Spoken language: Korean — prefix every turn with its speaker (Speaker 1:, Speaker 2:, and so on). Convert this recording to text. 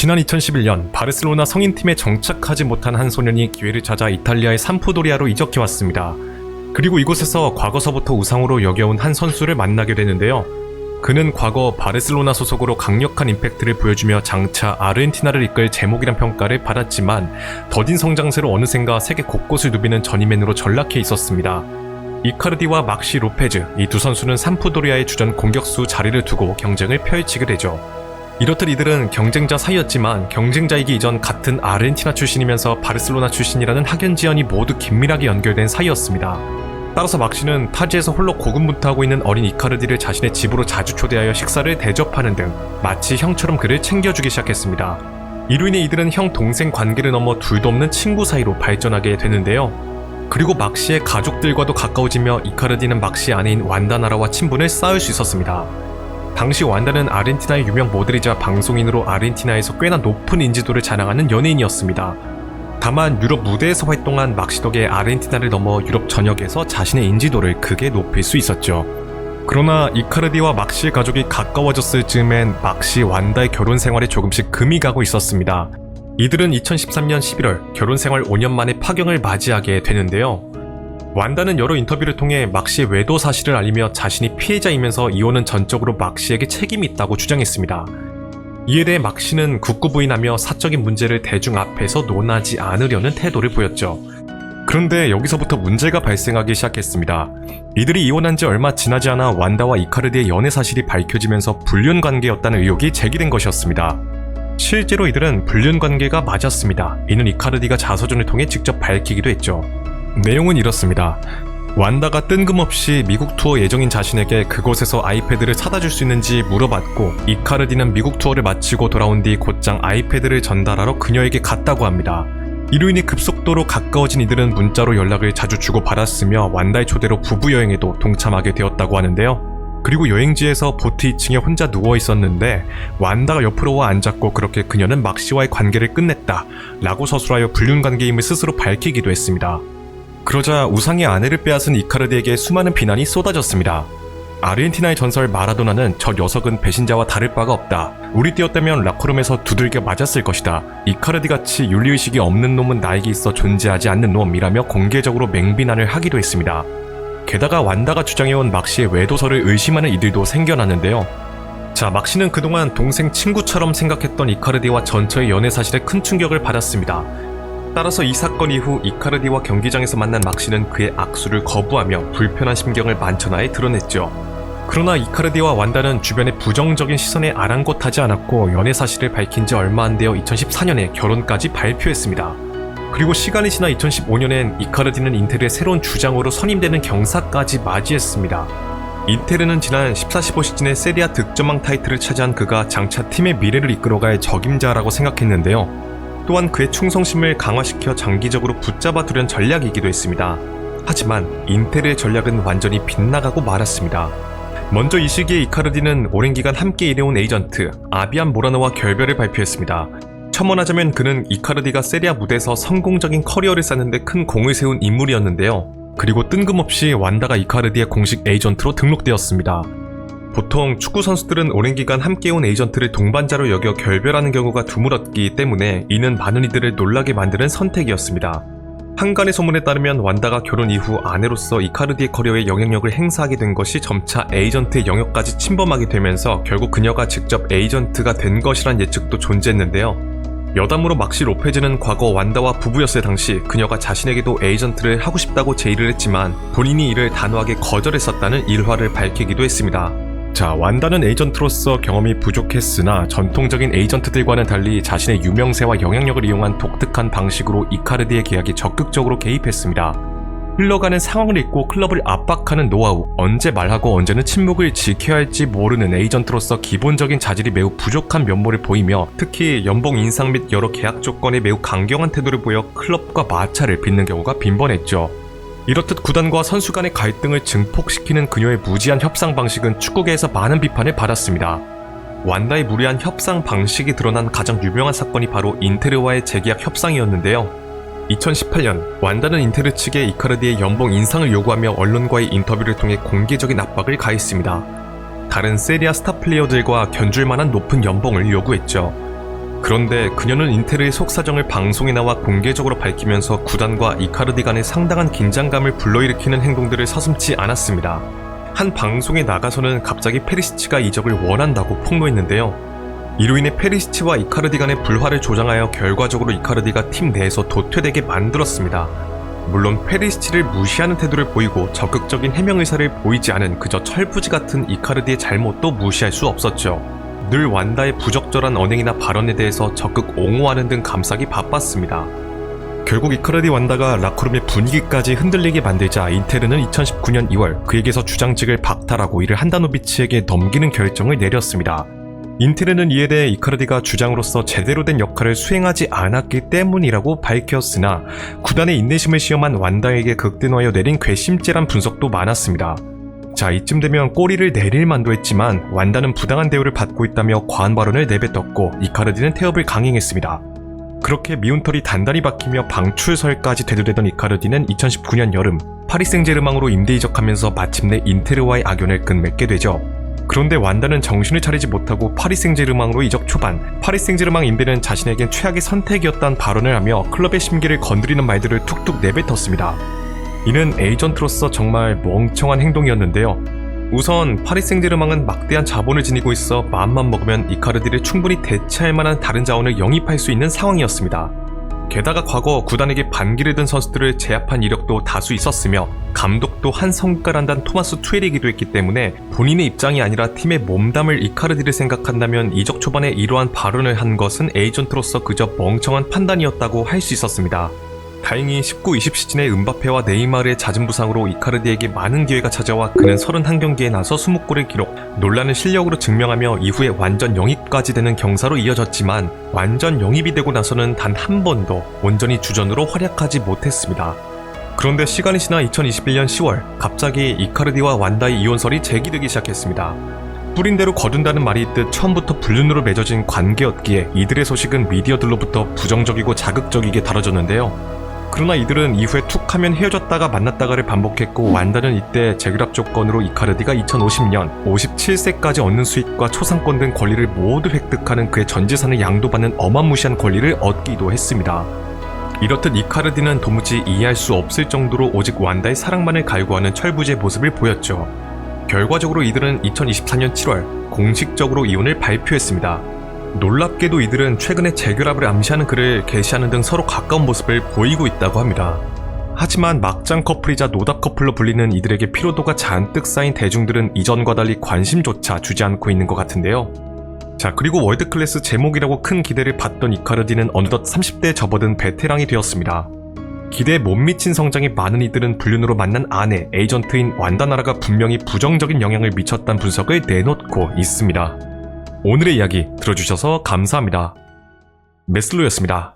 Speaker 1: 지난 2011년 바르셀로나 성인팀에 정착하지 못한 한 소년이 기회를 찾아 이탈리아의 삼프도리아로 이적해왔습니다. 그리고 이곳에서 과거서부터 우상으로 여겨온 한 선수를 만나게 되는데요. 그는 과거 바르셀로나 소속으로 강력한 임팩트를 보여주며 장차 아르헨티나를 이끌 제목이란 평가를 받았지만 더딘 성장세로 어느샌가 세계 곳곳을 누비는 전임맨으로 전락해 있었습니다. 이카르디와 막시 로페즈, 이 두 선수는 삼프도리아의 주전 공격수 자리를 두고 경쟁을 펼치게 되죠. 이렇듯 이들은 경쟁자 사이였지만 경쟁자이기 이전 같은 아르헨티나 출신이면서 바르셀로나 출신이라는 학연지연이 모두 긴밀하게 연결된 사이였습니다. 따라서 막시는 타지에서 홀로 고군분투하고 있는 어린 이카르디를 자신의 집으로 자주 초대하여 식사를 대접하는 등 마치 형처럼 그를 챙겨주기 시작했습니다. 이로 인해 이들은 형 동생 관계를 넘어 둘도 없는 친구 사이로 발전하게 되는데요. 그리고 막시의 가족들과도 가까워지며 이카르디는 막시의 아내인 완다나라와 친분을 쌓을 수 있었습니다. 당시 완다는 아르헨티나의 유명 모델이자 방송인으로 아르헨티나에서 꽤나 높은 인지도를 자랑하는 연예인이었습니다. 다만 유럽 무대에서 활동한 막시 덕에 아르헨티나를 넘어 유럽 전역에서 자신의 인지도를 크게 높일 수 있었죠. 그러나 이카르디와 막시의 가족이 가까워졌을 즈음엔 막시 완다의 결혼 생활에 조금씩 금이 가고 있었습니다. 이들은 2013년 11월 결혼 생활 5년 만에 파경을 맞이하게 되는데요. 완다는 여러 인터뷰를 통해 막시의 외도 사실을 알리며 자신이 피해자이면서 이혼은 전적으로 막시에게 책임이 있다고 주장했습니다. 이에 대해 막시는 굳고 부인하며 사적인 문제를 대중 앞에서 논하지 않으려는 태도를 보였죠. 그런데 여기서부터 문제가 발생하기 시작했습니다. 이들이 이혼한 지 얼마 지나지 않아 완다와 이카르디의 연애 사실이 밝혀지면서 불륜 관계였다는 의혹이 제기된 것이었습니다. 실제로 이들은 불륜 관계가 맞았습니다. 이는 이카르디가 자서전을 통해 직접 밝히기도 했죠. 내용은 이렇습니다. 완다가 뜬금없이 미국 투어 예정인 자신에게 그곳에서 아이패드를 사다 줄 수 있는지 물어봤고 이카르디는 미국 투어를 마치고 돌아온 뒤 곧장 아이패드를 전달하러 그녀에게 갔다고 합니다. 이로 인해 급속도로 가까워진 이들은 문자로 연락을 자주 주고받았으며 완다의 초대로 부부 여행에도 동참하게 되었다고 하는데요. 그리고 여행지에서 보트 2층에 혼자 누워 있었는데 완다가 옆으로 와 앉았고 그렇게 그녀는 막시와의 관계를 끝냈다 라고 서술하여 불륜 관계임을 스스로 밝히기도 했습니다. 그러자 우상의 아내를 빼앗은 이카르디에게 수많은 비난이 쏟아졌습니다. 아르헨티나의 전설 마라도나는 저 녀석은 배신자와 다를 바가 없다. 우리 때였다면 라커룸에서 두들겨 맞았을 것이다. 이카르디같이 윤리의식이 없는 놈은 나에게 있어 존재하지 않는 놈이라며 공개적으로 맹비난을 하기도 했습니다. 게다가 완다가 주장해온 막시의 외도설을 의심하는 이들도 생겨났는데요. 자, 막시는 그동안 동생 친구처럼 생각했던 이카르디와 전처의 연애 사실에 큰 충격을 받았습니다. 따라서 이 사건 이후 이카르디와 경기장에서 만난 막시는 그의 악수를 거부하며 불편한 심경을 만천하에 드러냈죠. 그러나 이카르디와 완다는 주변의 부정적인 시선에 아랑곳하지 않았고 연애 사실을 밝힌 지 얼마 안 되어 2014년에 결혼까지 발표했습니다. 그리고 시간이 지나 2015년엔 이카르디는 인테르의 새로운 주장으로 선임되는 경사까지 맞이했습니다. 인테르는 지난 14-15 시즌의 세리아 득점왕 타이틀을 차지한 그가 장차 팀의 미래를 이끌어갈 적임자라고 생각했는데요. 또한 그의 충성심을 강화시켜 장기적으로 붙잡아 두려는 전략이기도 했습니다. 하지만 인테르의 전략은 완전히 빗나가고 말았습니다. 먼저 이 시기에 이카르디는 오랜 기간 함께 일해온 에이전트 아비안 모라노와 결별을 발표했습니다. 첨언하자면 그는 이카르디가 세리아 무대에서 성공적인 커리어를 쌓는데 큰 공을 세운 인물이었는데요. 그리고 뜬금없이 완다가 이카르디의 공식 에이전트로 등록되었습니다. 보통 축구 선수들은 오랜 기간 함께해온 에이전트를 동반자로 여겨 결별하는 경우가 드물었기 때문에 이는 많은 이들을 놀라게 만드는 선택이었습니다. 한간의 소문에 따르면 완다가 결혼 이후 아내로서 이카르디의 커리어에 영향력을 행사하게 된 것이 점차 에이전트의 영역까지 침범하게 되면서 결국 그녀가 직접 에이전트가 된 것이란 예측도 존재했는데요. 여담으로 막시 로페즈는 과거 완다와 부부였을 당시 그녀가 자신에게도 에이전트를 하고 싶다고 제의를 했지만 본인이 이를 단호하게 거절했었다는 일화를 밝히기도 했습니다. 자, 완다는 에이전트로서 경험이 부족했으나 전통적인 에이전트들과는 달리 자신의 유명세와 영향력을 이용한 독특한 방식으로 이카르디의 계약에 적극적으로 개입했습니다. 흘러가는 상황을 읽고 클럽을 압박하는 노하우, 언제 말하고 언제는 침묵을 지켜야 할지 모르는 에이전트로서 기본적인 자질이 매우 부족한 면모를 보이며 특히 연봉 인상 및 여러 계약 조건에 매우 강경한 태도를 보여 클럽과 마찰을 빚는 경우가 빈번했죠. 이렇듯 구단과 선수 간의 갈등을 증폭시키는 그녀의 무지한 협상 방식은 축구계에서 많은 비판을 받았습니다. 완다의 무리한 협상 방식이 드러난 가장 유명한 사건이 바로 인테르와의 재계약 협상이었는데요. 2018년 완다는 인테르 측에 이카르디의 연봉 인상을 요구하며 언론과의 인터뷰를 통해 공개적인 압박을 가했습니다. 다른 세리아 스타 플레이어들과 견줄만한 높은 연봉을 요구했죠. 그런데 그녀는 인테르의 속사정을 방송에 나와 공개적으로 밝히면서 구단과 이카르디 간의 상당한 긴장감을 불러일으키는 행동들을 서슴지 않았습니다. 한 방송에 나가서는 갑자기 페리시치가 이적을 원한다고 폭로했는데요. 이로 인해 페리시치와 이카르디 간의 불화를 조장하여 결과적으로 이카르디가 팀 내에서 도태되게 만들었습니다. 물론 페리시치를 무시하는 태도를 보이고 적극적인 해명 의사를 보이지 않은 그저 철부지 같은 이카르디의 잘못도 무시할 수 없었죠. 늘 완다의 부적절한 언행이나 발언에 대해서 적극 옹호하는 등 감싸기 바빴습니다. 결국 이카르디 완다가 라커룸의 분위기까지 흔들리게 만들자 인테르는 2019년 2월 그에게서 주장직을 박탈하고 이를 한다노비치에게 넘기는 결정을 내렸습니다. 인테르는 이에 대해 이카르디가 주장으로서 제대로 된 역할을 수행하지 않았기 때문이라고 밝혔으나 구단의 인내심을 시험한 완다에게 극대노하여 내린 괘씸죄란 분석도 많았습니다. 자, 이쯤 되면 꼬리를 내릴 만도 했지만 완다는 부당한 대우를 받고 있다며 과한 발언을 내뱉었고 이카르디는 태업을 강행했습니다. 그렇게 미운 털이 단단히 박히며 방출설까지 대두되던 이카르디는 2019년 여름 파리 생제르맹으로 임대 이적하면서 마침내 인테르와의 악연을 끝맺게 되죠. 그런데 완다는 정신을 차리지 못하고 파리 생제르맹으로 이적 초반 파리 생제르맹 임대는 자신에겐 최악의 선택이었다는 발언을 하며 클럽의 심기를 건드리는 말들을 툭툭 내뱉었습니다. 이는 에이전트로서 정말 멍청한 행동이었는데요. 우선 파리 생제르맹은 막대한 자본을 지니고 있어 마음만 먹으면 이카르디를 충분히 대체할 만한 다른 자원을 영입할 수 있는 상황이었습니다. 게다가 과거 구단에게 반기를 든 선수들을 제압한 이력도 다수 있었으며 감독도 한 성깔한단 토마스 투엘이기도 했기 때문에 본인의 입장이 아니라 팀의 몸담을 이카르디를 생각한다면 이적 초반에 이러한 발언을 한 것은 에이전트로서 그저 멍청한 판단이었다고 할 수 있었습니다. 다행히 19-20 시즌에 은바페와 네이마르의 잦은 부상으로 이카르디에게 많은 기회가 찾아와 그는 31경기에 나서 20골을 기록, 논란을 실력으로 증명하며 이후에 완전 영입까지 되는 경사로 이어졌지만 완전 영입이 되고 나서는 단 한 번도 온전히 주전으로 활약하지 못했습니다. 그런데 시간이 지나 2021년 10월 갑자기 이카르디와 완다의 이혼설이 제기되기 시작했습니다. 뿌린 대로 거둔다는 말이 있듯 처음부터 불륜으로 맺어진 관계였기에 이들의 소식은 미디어들로부터 부정적이고 자극적이게 다뤄졌는데요. 그러나 이들은 이후에 툭 하면 헤어졌다가 만났다가를 반복했고 완다는 이때 재결합 조건으로 이카르디가 2050년 57세까지 얻는 수익과 초상권 등 권리를 모두 획득하는 그의 전 재산을 양도받는 어마무시한 권리를 얻기도 했습니다. 이렇듯 이카르디는 도무지 이해할 수 없을 정도로 오직 완다의 사랑만을 갈구하는 철부지의 모습을 보였죠. 결과적으로 이들은 2024년 7월 공식적으로 이혼을 발표했습니다. 놀랍게도 이들은 최근에 재결합을 암시하는 글을 게시하는 등 서로 가까운 모습을 보이고 있다고 합니다. 하지만 막장 커플이자 노답 커플로 불리는 이들에게 피로도가 잔뜩 쌓인 대중들은 이전과 달리 관심조차 주지 않고 있는 것 같은데요. 자, 그리고 월드클래스 제목이라고 큰 기대를 받던 이카르디는 어느덧 30대에 접어든 베테랑이 되었습니다. 기대에 못 미친 성장이 많은 이들은 불륜으로 만난 아내, 에이전트인 완다나라가 분명히 부정적인 영향을 미쳤다는 분석을 내놓고 있습니다. 오늘의 이야기 들어주셔서 감사합니다. 메슬로였습니다.